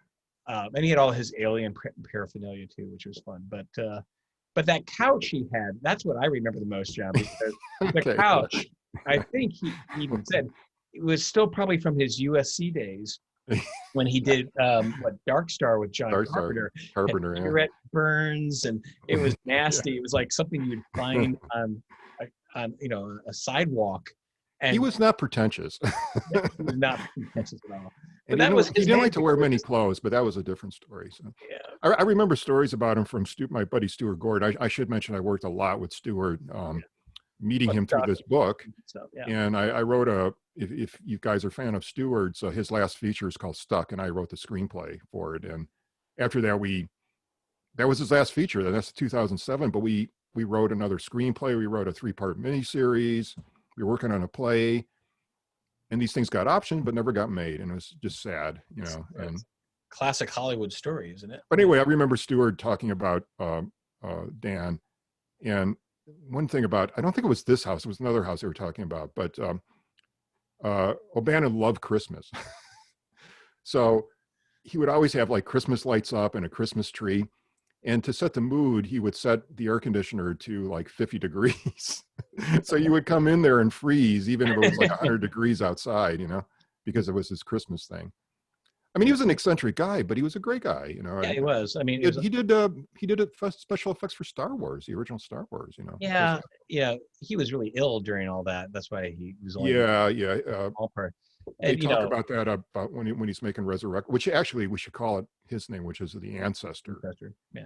[SPEAKER 1] And he had all his alien paraphernalia too, which was fun. But that couch he had, that's what I remember the most, John, because the couch, I think he even said, it was still probably from his USC days when he did Dark Star with John Carpenter.
[SPEAKER 2] Carpenter,
[SPEAKER 1] cigarette burns, and it was nasty. It was like something you'd find on you know, a sidewalk. And
[SPEAKER 2] he was not pretentious.
[SPEAKER 1] he was not pretentious at all. But
[SPEAKER 2] And
[SPEAKER 1] that was
[SPEAKER 2] he didn't like to wear many clothes, but that was a different story. So
[SPEAKER 1] yeah.
[SPEAKER 2] I remember stories about him from my buddy Stuart Gord. I should mention I worked a lot with Stuart, meeting him through this book.
[SPEAKER 1] So, yeah.
[SPEAKER 2] And I wrote if you guys are a fan of Stewart's, his last feature is called Stuck, and I wrote the screenplay for it. And after that, that was his last feature. That's 2007. But we wrote another screenplay. We wrote a 3-part miniseries. We were working on a play, and these things got optioned but never got made, and it was just sad, you know. And
[SPEAKER 1] classic Hollywood story, isn't it?
[SPEAKER 2] But anyway, I remember Stewart talking about Dan, and one thing about, I don't think it was this house, it was another house they were talking about, but O'Bannon loved Christmas. So he would always have like Christmas lights up and a Christmas tree. And to set the mood, he would set the air conditioner to like 50 degrees. So you would come in there and freeze, even if it was like 100 degrees outside, you know, because it was his Christmas thing. I mean, he was an eccentric guy, but he was a great guy, you know.
[SPEAKER 1] Yeah, he was. I mean,
[SPEAKER 2] he did special effects for Star Wars, the original Star Wars, you know.
[SPEAKER 1] Yeah, yeah. He was really ill during all that. That's why he was only all part.
[SPEAKER 2] They talk about that about when he's making Resurrect, which actually we should call it his name, which is the Ancestor,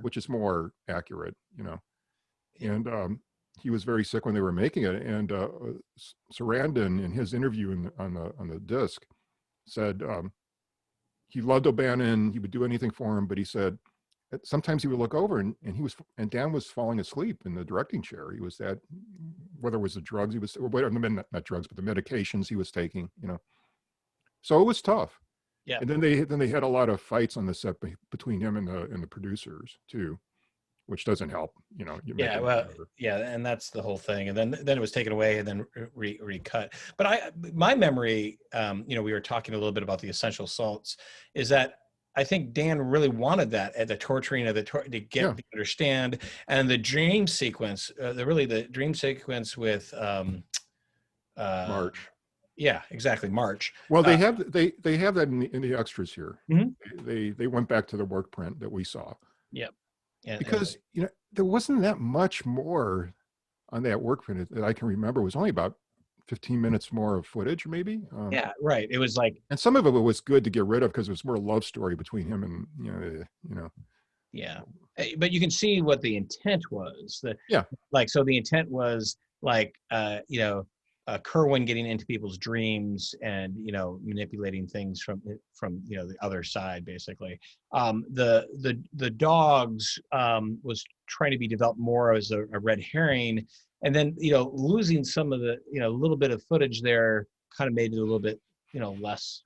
[SPEAKER 2] which is more accurate, you know. And he was very sick when they were making it, and Sarandon, in his interview on the disc, said he loved O'Bannon. He would do anything for him, but he said sometimes he would look over and Dan was falling asleep in the directing chair. He was that, whether it was the drugs he was, or whatever, not drugs, but the medications he was taking, you know. So it was tough.
[SPEAKER 1] Yeah.
[SPEAKER 2] And then they had a lot of fights on the set between him and the producers too, which doesn't help, you know.
[SPEAKER 1] Yeah, well, yeah, and that's the whole thing. And then it was taken away and then recut. But my memory, you know, we were talking a little bit about the essential salts, is that I think Dan really wanted that at the torturing of to get
[SPEAKER 2] Yeah.
[SPEAKER 1] to understand, and the dream sequence, the dream sequence with uh,
[SPEAKER 2] March.
[SPEAKER 1] yeah, exactly, March.
[SPEAKER 2] Well,
[SPEAKER 1] Uh,
[SPEAKER 2] they have that in the extras here.
[SPEAKER 1] mhm.
[SPEAKER 2] They went back to the work print that we saw
[SPEAKER 1] Yep. And
[SPEAKER 2] because there wasn't that much more on that work print that I can remember. It was only about 15 minutes more of footage, maybe.
[SPEAKER 1] yeah, right. It was like,
[SPEAKER 2] And some of it was good to get rid of because it was more a love story between him and
[SPEAKER 1] yeah, but you can see what the intent was.
[SPEAKER 2] Yeah.
[SPEAKER 1] Like, so the intent was like, Kerwin getting into people's dreams and manipulating things from the other side, basically. The dogs was trying to be developed more as a red herring, and then losing some of the little bit of footage there kind of made it a little bit less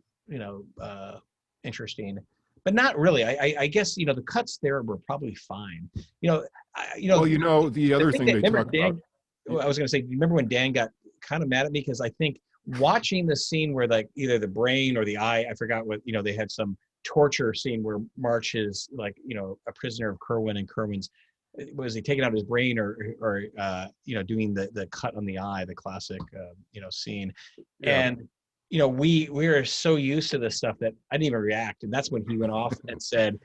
[SPEAKER 1] interesting, but not really. I guess the cuts there were probably fine.
[SPEAKER 2] Well, the
[SPEAKER 1] the
[SPEAKER 2] other
[SPEAKER 1] thing
[SPEAKER 2] thing
[SPEAKER 1] that,
[SPEAKER 2] they
[SPEAKER 1] remember
[SPEAKER 2] talk
[SPEAKER 1] Dan,
[SPEAKER 2] about.
[SPEAKER 1] I was going to say, remember when Dan got kind of mad at me because I think watching the scene where like either the brain or the eye, I forgot what, they had some torture scene where March is like, a prisoner of Kerwin, and Kerwin's, was he taking out his brain or doing the cut on the eye, the classic, scene.
[SPEAKER 2] Yeah.
[SPEAKER 1] And, we are so used to this stuff that I didn't even react. And that's when he went off and said,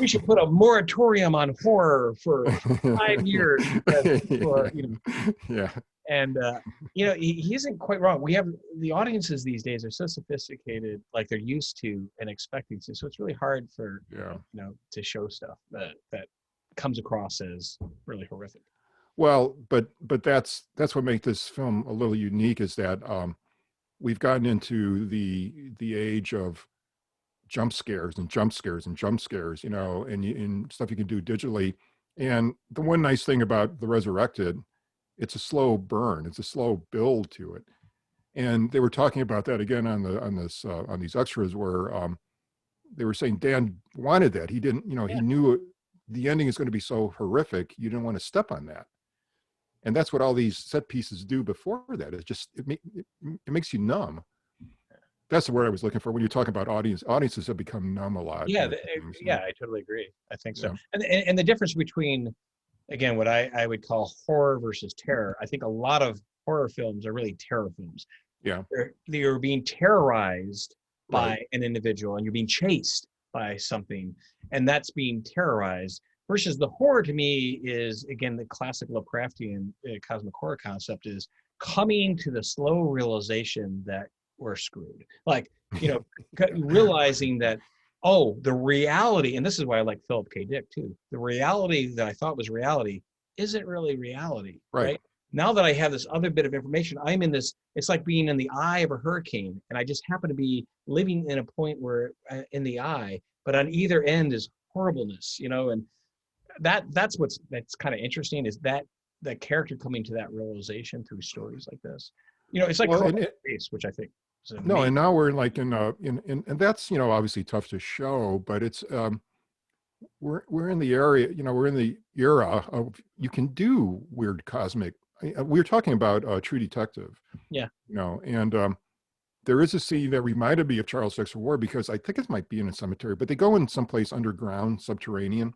[SPEAKER 1] we should put a moratorium on horror for 5 years because people are,
[SPEAKER 2] Yeah.
[SPEAKER 1] and he isn't quite wrong. We have the audiences these days are so sophisticated, like they're used to and expecting to. So it's really hard for to show stuff that comes across as really horrific.
[SPEAKER 2] Well, but that's what makes this film a little unique is that we've gotten into the age of jump scares and jump scares and jump scares, and stuff you can do digitally. And the one nice thing about the Resurrected, it's a slow burn, it's a slow build to it. And they were talking about that again on these extras where they were saying Dan wanted that. He didn't, he knew the ending is going to be so horrific, you didn't want to step on that. And that's what all these set pieces do before that. It makes you numb. That's the word I was looking for when you talk about audiences have become numb a lot.
[SPEAKER 1] Yeah, I totally agree. I think so.
[SPEAKER 2] Yeah.
[SPEAKER 1] And the difference between, again, what I would call horror versus terror, I think a lot of horror films are really terror films.
[SPEAKER 2] Yeah.
[SPEAKER 1] You're being terrorized by
[SPEAKER 2] Right.
[SPEAKER 1] an individual, and you're being chased by something, and that's being terrorized. Versus the horror to me is, again, the classic Lovecraftian cosmic horror concept is coming to the slow realization that we're screwed. Like, realizing that, oh, the reality, and this is why I like Philip K. Dick too, the reality that I thought was reality isn't really reality, right? Now that I have this other bit of information, I'm in this, it's like being in the eye of a hurricane, and I just happen to be living in a point where, in the eye, but on either end is horribleness, and that's kind of interesting, is that the character coming to that realization through stories like this. It's like Space, which I think is amazing.
[SPEAKER 2] No, and now we're like in and that's obviously tough to show, but it's we're in the area, we're in the era of you can do weird cosmic. We were talking about True Detective.
[SPEAKER 1] Yeah.
[SPEAKER 2] And there is a scene that reminded me of Charles Dexter Ward because I think it might be in a cemetery, but they go in someplace underground, subterranean.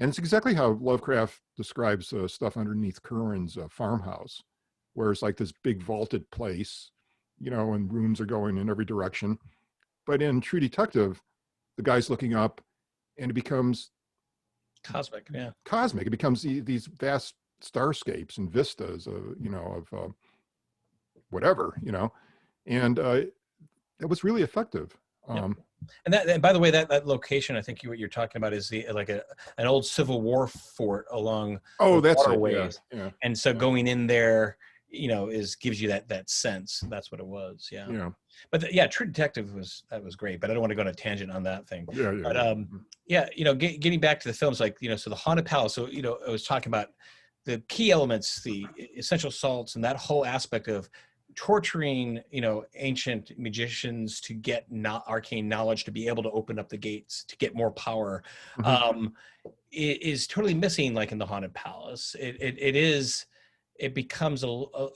[SPEAKER 2] And it's exactly how Lovecraft describes stuff underneath Curran's farmhouse, where it's like this big vaulted place, and rooms are going in every direction. But in True Detective, the guy's looking up and it becomes
[SPEAKER 1] cosmic. Yeah.
[SPEAKER 2] Cosmic. It becomes these vast starscapes and vistas of whatever, and it was really effective.
[SPEAKER 1] And by the way, that location, I think what you're talking about is an old Civil War fort along
[SPEAKER 2] that's
[SPEAKER 1] waterways.
[SPEAKER 2] Yeah.
[SPEAKER 1] And so going in there, gives you that sense. That's what it was. Yeah.
[SPEAKER 2] Yeah.
[SPEAKER 1] But True Detective was great, but I don't want to go on a tangent on that thing.
[SPEAKER 2] Yeah.
[SPEAKER 1] But getting back to the films, like, so the Haunted Palace. So, I was talking about the key elements, the essential salts, and that whole aspect of torturing, ancient magicians to get arcane knowledge, to be able to open up the gates, to get more power, is totally missing, like in the Haunted Palace. It becomes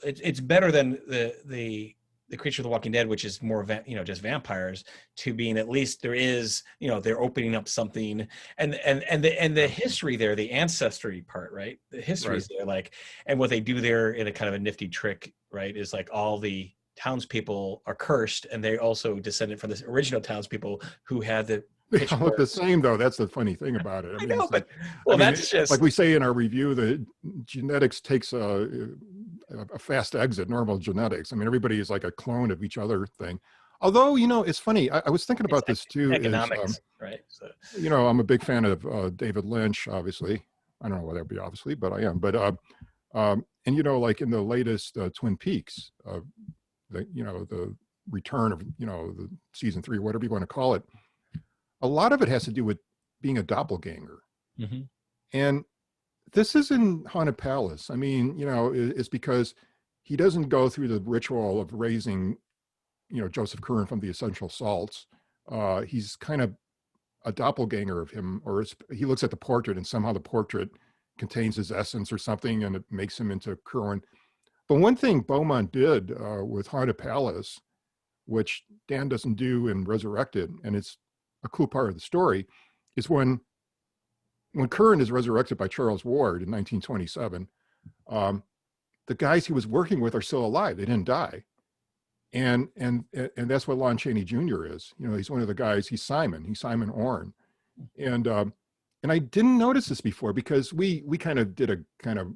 [SPEAKER 1] it's better than the the Creature of the Walking Dead, which is more just vampires, to being at least there is, they're opening up something, and the history there, the ancestry part, right? The history is there, like, and what they do there in a kind of a nifty trick, right, is like all the townspeople are cursed, and they also descended from the original townspeople who had the
[SPEAKER 2] They all look the same, though. That's the funny thing about it.
[SPEAKER 1] I know,
[SPEAKER 2] it's
[SPEAKER 1] but
[SPEAKER 2] like,
[SPEAKER 1] that's just
[SPEAKER 2] like we say in our review, the genetics takes a fast exit, normal genetics. I mean, everybody is like a clone of each other thing. Although, it's funny. I was thinking about this too.
[SPEAKER 1] Economics, right? So,
[SPEAKER 2] I'm a big fan of David Lynch, obviously. I don't know whether that be obviously, but I am. But and like in the latest Twin Peaks, the return of the season 3, whatever you want to call it. A lot of it has to do with being a doppelganger.
[SPEAKER 1] mm-hmm.
[SPEAKER 2] And this is in Haunted Palace. I mean, it's because he doesn't go through the ritual of raising, Joseph Curran from the essential salts. He's kind of a doppelganger of him, or he looks at the portrait and somehow the portrait contains his essence or something, and it makes him into Curran. But one thing Beaumont did with Haunted Palace, which Dan doesn't do in Resurrected, and it's a cool part of the story, is when Curran is resurrected by Charles Ward in 1927, the guys he was working with are still alive. They didn't die. And that's what Lon Chaney Jr. is. He's one of the guys. He's Simon Orne. And I didn't notice this before because we kind of did a kind of,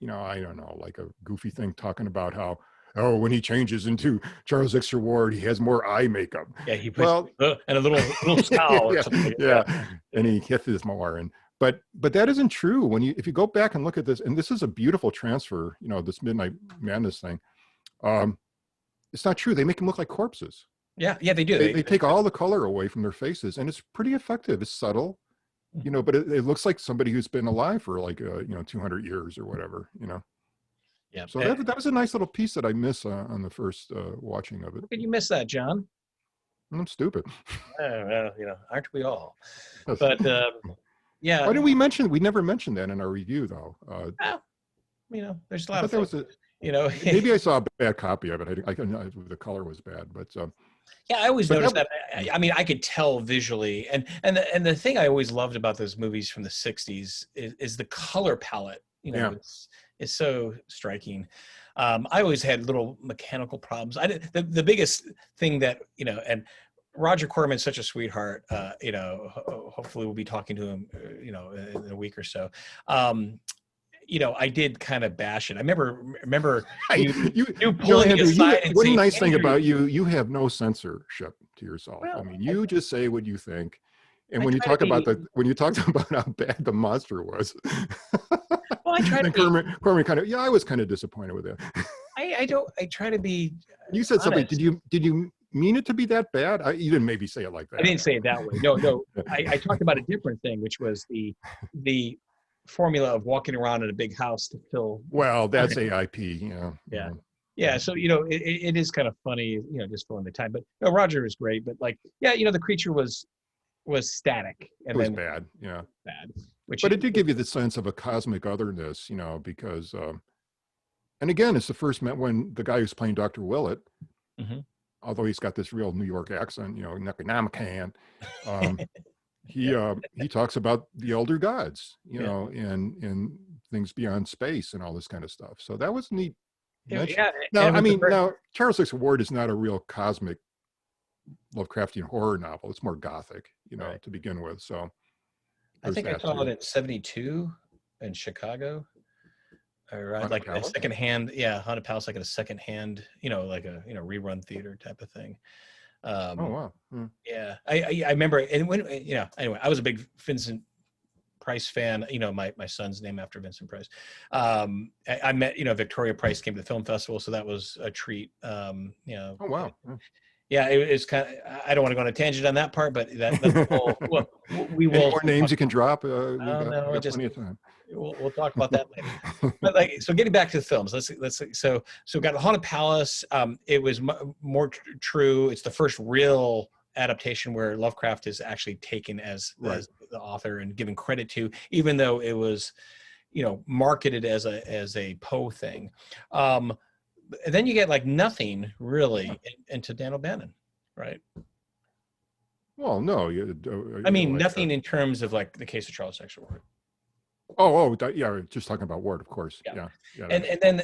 [SPEAKER 2] I don't know, like a goofy thing talking about how, when he changes into Charles Dexter Ward, he has more eye makeup.
[SPEAKER 1] Yeah, he puts and a little scowl or something.
[SPEAKER 2] Yeah, and he kisses more. But that isn't true. If you go back and look at this, and this is a beautiful transfer, this Midnight Madness thing. It's not true. They make them look like corpses.
[SPEAKER 1] Yeah, they do.
[SPEAKER 2] They take all the color away from their faces, and it's pretty effective. It's subtle, but it looks like somebody who's been alive for like 200 years or whatever.
[SPEAKER 1] Yeah.
[SPEAKER 2] So that was a nice little piece that I miss on the first watching of it.
[SPEAKER 1] How could you miss that, John?
[SPEAKER 2] I'm stupid.
[SPEAKER 1] Well, aren't we all? But yeah.
[SPEAKER 2] Why didn't we mention? We never mentioned that in our review, though.
[SPEAKER 1] There's a lot of.
[SPEAKER 2] That was maybe I saw a bad copy of it. The color was bad, but.
[SPEAKER 1] Yeah, I always noticed that. I mean, I could tell visually, and the thing I always loved about those movies from the '60s is the color palette. It's so striking. I always had little mechanical problems. The biggest thing that and Roger Corman's such a sweetheart. Hopefully we'll be talking to him, in a week or so. I did kind of bash it. I remember you pulling me aside and
[SPEAKER 2] one
[SPEAKER 1] saying,
[SPEAKER 2] nice thing about you have no censorship to yourself.
[SPEAKER 1] Well,
[SPEAKER 2] I mean, you just say what you think. And when you talked about how bad the monster was,
[SPEAKER 1] well, I try to
[SPEAKER 2] Corman kind of, I was kind of disappointed with it.
[SPEAKER 1] I try to be.
[SPEAKER 2] You said
[SPEAKER 1] honest.
[SPEAKER 2] something. Did you mean it to be that bad? You didn't maybe say it like that.
[SPEAKER 1] I didn't say it that way. No. I talked about a different thing, which was the formula of walking around in a big house to fill.
[SPEAKER 2] Well, that's AIP.
[SPEAKER 1] Yeah. So it is kind of funny, just filling the time. But no, Roger is great. But the creature was static, and
[SPEAKER 2] it was
[SPEAKER 1] then
[SPEAKER 2] bad. Yeah,
[SPEAKER 1] bad.
[SPEAKER 2] But it did give you the sense of a cosmic otherness, because, and again, it's the first when the guy who's playing Dr. Willett,
[SPEAKER 1] mm-hmm.
[SPEAKER 2] although he's got this real New York accent, Necronomicon, he talks about the elder gods, and things beyond space and all this kind of stuff. So that was neat.
[SPEAKER 1] Yeah.
[SPEAKER 2] Now Charles Dexter Ward is not a real cosmic Lovecraftian horror novel. It's more gothic,
[SPEAKER 1] right.
[SPEAKER 2] to begin with. So
[SPEAKER 1] I think I saw it in '72 in Chicago. Or like a secondhand, Haunted Palace, like a secondhand, like a rerun theater type of thing.
[SPEAKER 2] Oh wow!
[SPEAKER 1] Yeah, I remember, and when anyway, I was a big Vincent Price fan. My son's named after Vincent Price. I met Victoria Price came to the film festival, so that was a treat.
[SPEAKER 2] Oh wow!
[SPEAKER 1] Yeah, it's kind of. I don't want to go on a tangent on that part, but that's the whole. Well, we will.
[SPEAKER 2] Any more names you can drop? We
[SPEAKER 1] got
[SPEAKER 2] plenty of time.
[SPEAKER 1] We'll talk about that later. But so getting back to the films, let's so we got Haunted Palace. It was more true. It's the first real adaptation where Lovecraft is actually taken as the author and given credit to, even though it was, marketed as a Poe thing. and then you get like nothing really into Dan O'Bannon, right?
[SPEAKER 2] Well, no,
[SPEAKER 1] I mean,
[SPEAKER 2] like,
[SPEAKER 1] nothing in terms of like the case of Charles Dexter Ward.
[SPEAKER 2] yeah, just talking about Ward, of course.
[SPEAKER 1] Yeah.
[SPEAKER 2] Yeah.
[SPEAKER 1] And then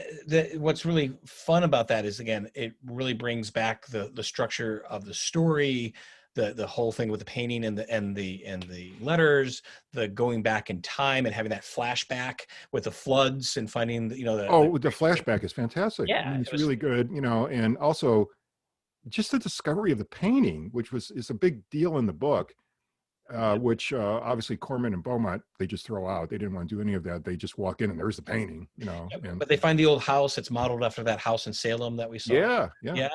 [SPEAKER 1] what's really fun about that is, again, it really brings back the structure of the story, the whole thing with the painting and the letters, the going back in time and having that flashback with the floods and finding
[SPEAKER 2] the flashback is fantastic. I
[SPEAKER 1] Yeah,
[SPEAKER 2] mean, it's really good, and also just the discovery of the painting, which is a big deal in the book. Which obviously Corman and Beaumont, they just throw out. They didn't want to do any of that. They just walk in and there's the painting, And,
[SPEAKER 1] but they find the old house. It's modeled after that house in Salem that we saw.
[SPEAKER 2] Yeah.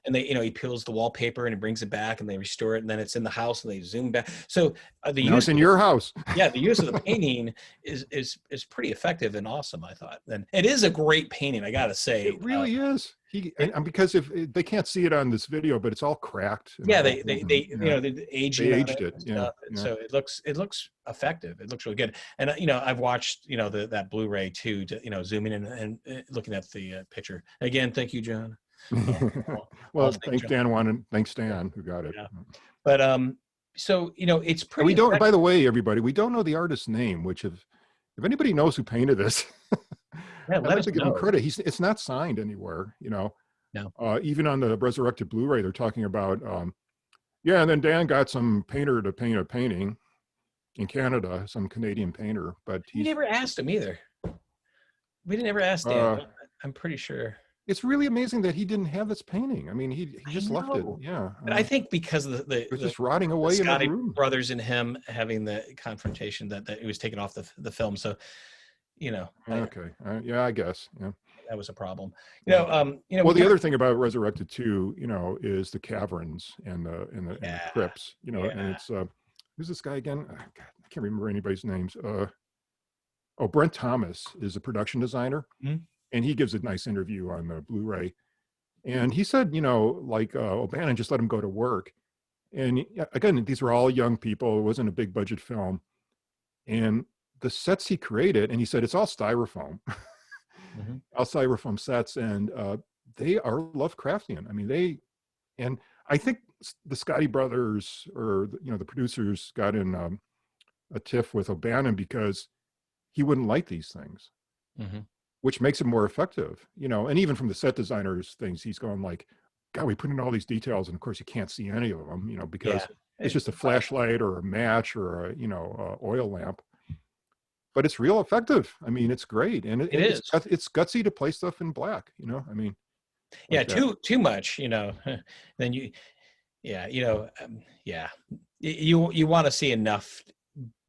[SPEAKER 1] And they, he peels the wallpaper and he brings it back and they restore it, and then it's in the house and they zoom back. So
[SPEAKER 2] now it's in your house.
[SPEAKER 1] Yeah, the use of the painting is pretty effective and awesome, I thought. And it is a great painting, I gotta say.
[SPEAKER 2] It really is. And because if they can't see it on this video, but it's all cracked.
[SPEAKER 1] Yeah, they aged
[SPEAKER 2] it.
[SPEAKER 1] So it looks effective. It looks really good. And I've watched that Blu-ray too, to zooming in and looking at the picture again. Thank you, John.
[SPEAKER 2] Well, thanks Dan who got it.
[SPEAKER 1] Yeah. But so it's pretty.
[SPEAKER 2] We don't. By the way, everybody, we don't know the artist's name. Which if anybody knows who painted this.
[SPEAKER 1] Yeah,
[SPEAKER 2] I'd like to give him credit. It's not signed anywhere,
[SPEAKER 1] No.
[SPEAKER 2] Even on the Resurrected Blu-ray, they're talking about, and then Dan got some painter to paint a painting in Canada, some Canadian painter, but
[SPEAKER 1] we never asked him either. We didn't ever ask Dan. I'm pretty sure.
[SPEAKER 2] It's really amazing that he didn't have this painting. I mean, he just left it. Yeah.
[SPEAKER 1] But I think because of
[SPEAKER 2] it was just rotting away in the room.
[SPEAKER 1] Brothers and him having the confrontation that it was taken off the film. So,
[SPEAKER 2] okay. Yeah, I guess. Yeah.
[SPEAKER 1] That was a problem.
[SPEAKER 2] Well, the other thing about Resurrected too, is the caverns and the crypts, and it's who's this guy again? God, I can't remember anybody's names. Brent Thomas is a production designer, and he gives a nice interview on the Blu-ray, and he said, like O'Bannon just let him go to work, and again, these were all young people. It wasn't a big budget film, and the sets he created, and he said it's all styrofoam. All styrofoam sets, and they are Lovecraftian. I mean, and I think the Scotty brothers, or the producers, got in a tiff with O'Bannon because he wouldn't light these things, which makes it more effective. And even from the set designers things, he's going like, God, we put in all these details, and of course you can't see any of them, because it's just a flashlight or a match or a oil lamp. But it's real effective. I mean, it's great, and it's gutsy to play stuff in black. I mean,
[SPEAKER 1] like too much. Then you want to see enough,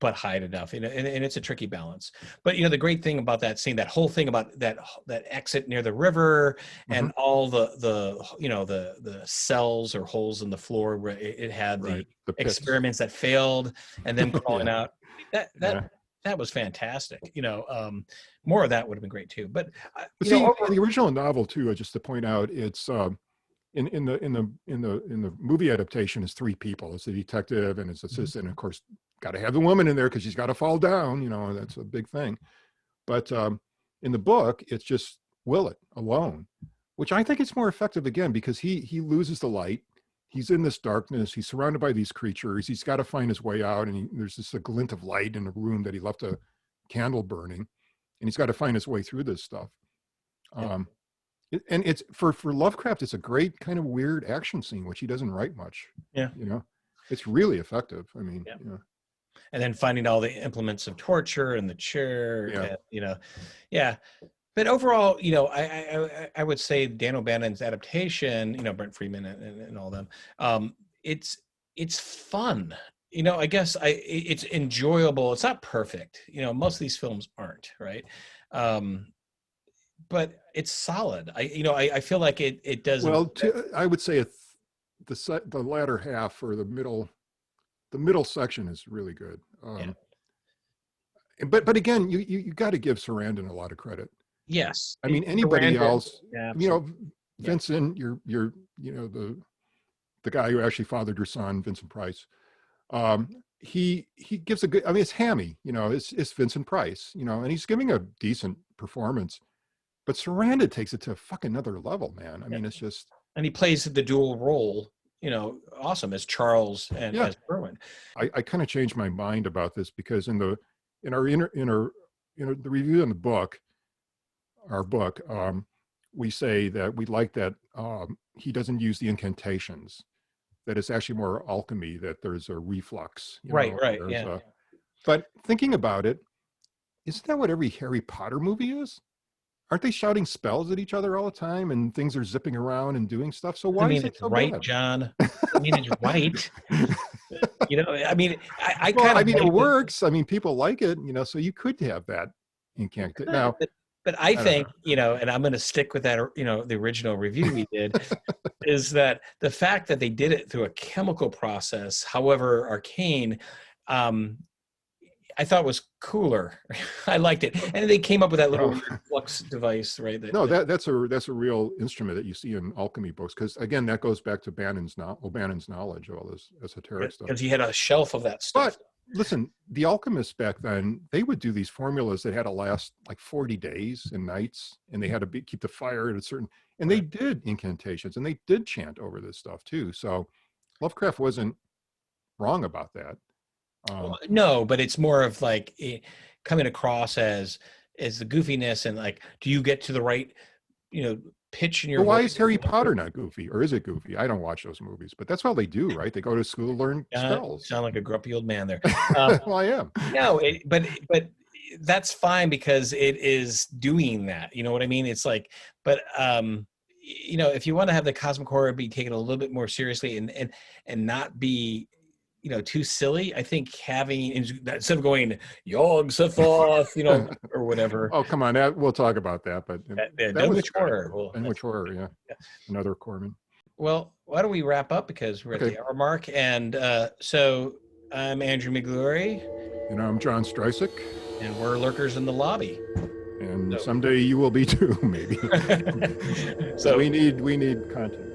[SPEAKER 1] but hide enough. And it's a tricky balance. But the great thing about that scene, that whole thing about that exit near the river, and all the cells or holes in the floor where it had the experiments that failed, and then crawling out. That was fantastic. More of that would have been great too. But
[SPEAKER 2] see, the original novel too. Just to point out, it's in the movie adaptation is 3 people. It's the detective and his assistant. And of course, got to have the woman in there because she's got to fall down. And that's a big thing. But in the book, it's just Willett alone, which I think it's more effective again because he loses the light. He's in this darkness. He's surrounded by these creatures. He's got to find his way out. And there's just a glint of light in a room that he left a candle burning. And he's got to find his way through this stuff. And it's for Lovecraft, it's a great kind of weird action scene, which he doesn't write much.
[SPEAKER 1] Yeah.
[SPEAKER 2] It's really effective. I mean,
[SPEAKER 1] And then finding all the implements of torture and the chair. But overall, I would say Dan O'Bannon's adaptation, Brent Freeman and all them, it's fun. I guess it's enjoyable. It's not perfect. Most of these films aren't, right? But it's solid. I feel like it does.
[SPEAKER 2] Well, I would say the latter half or the middle section is really good. But again, you got to give Sarandon a lot of credit.
[SPEAKER 1] Yes.
[SPEAKER 2] I mean, anybody else, Vincent, you're the guy who actually fathered your son, Vincent Price. He gives a good, I mean, it's hammy, it's Vincent Price, and he's giving a decent performance. But Sarandon takes it to a fucking another level, man. I mean, it's just.
[SPEAKER 1] And he plays the dual role, awesome, as Charles and as Berwin.
[SPEAKER 2] I kind of changed my mind about this because in the review in the book, our book, we say that we like that he doesn't use the incantations, that it's actually more alchemy, that there's a reflux.
[SPEAKER 1] Right. Yeah.
[SPEAKER 2] But thinking about it, isn't that what every Harry Potter movie is? Aren't they shouting spells at each other all the time and things are zipping around and doing stuff? So why is it so
[SPEAKER 1] right,
[SPEAKER 2] bad?
[SPEAKER 1] John? I mean, it's right. I mean,
[SPEAKER 2] it works. I mean, people like it, so you could have that incantation. Now,
[SPEAKER 1] but I think, and I'm going to stick with that, the original review we did, is that the fact that they did it through a chemical process, however arcane, I thought was cooler. I liked it, and they came up with that little flux device, right?
[SPEAKER 2] That's a real instrument that you see in alchemy books, because again, that goes back to O'Bannon's knowledge of all this esoteric stuff.
[SPEAKER 1] Because he had a shelf of that stuff.
[SPEAKER 2] But listen, the alchemists back then, they would do these formulas that had to last like 40 days and nights, and they had to keep the fire at a certain. And they did incantations, and they did chant over this stuff too. So Lovecraft wasn't wrong about that.
[SPEAKER 1] No, but it's more of like coming across as the goofiness, and like, do you get to the right, pitch in your.
[SPEAKER 2] But why is Harry Potter not goofy, or is it goofy? I don't watch those movies, but that's all they do, right? They go to school to learn spells.
[SPEAKER 1] Sound like a grumpy old man there.
[SPEAKER 2] Well, I am.
[SPEAKER 1] No, but that's fine because it is doing that. You know what I mean? It's like, but if you want to have the cosmic horror be taken a little bit more seriously and not be too silly, I think having, instead of going Yog Sothoth, or whatever.
[SPEAKER 2] Oh, come on, we'll talk about that. But that was
[SPEAKER 1] horror.
[SPEAKER 2] Which horror, yeah. Another Corman.
[SPEAKER 1] Well, why don't we wrap up, because we're at the hour mark, and so I'm Andrew McGlory,
[SPEAKER 2] and I'm John Streisick,
[SPEAKER 1] and we're Lurkers in the Lobby.
[SPEAKER 2] And someday you will be too, maybe. So we need content.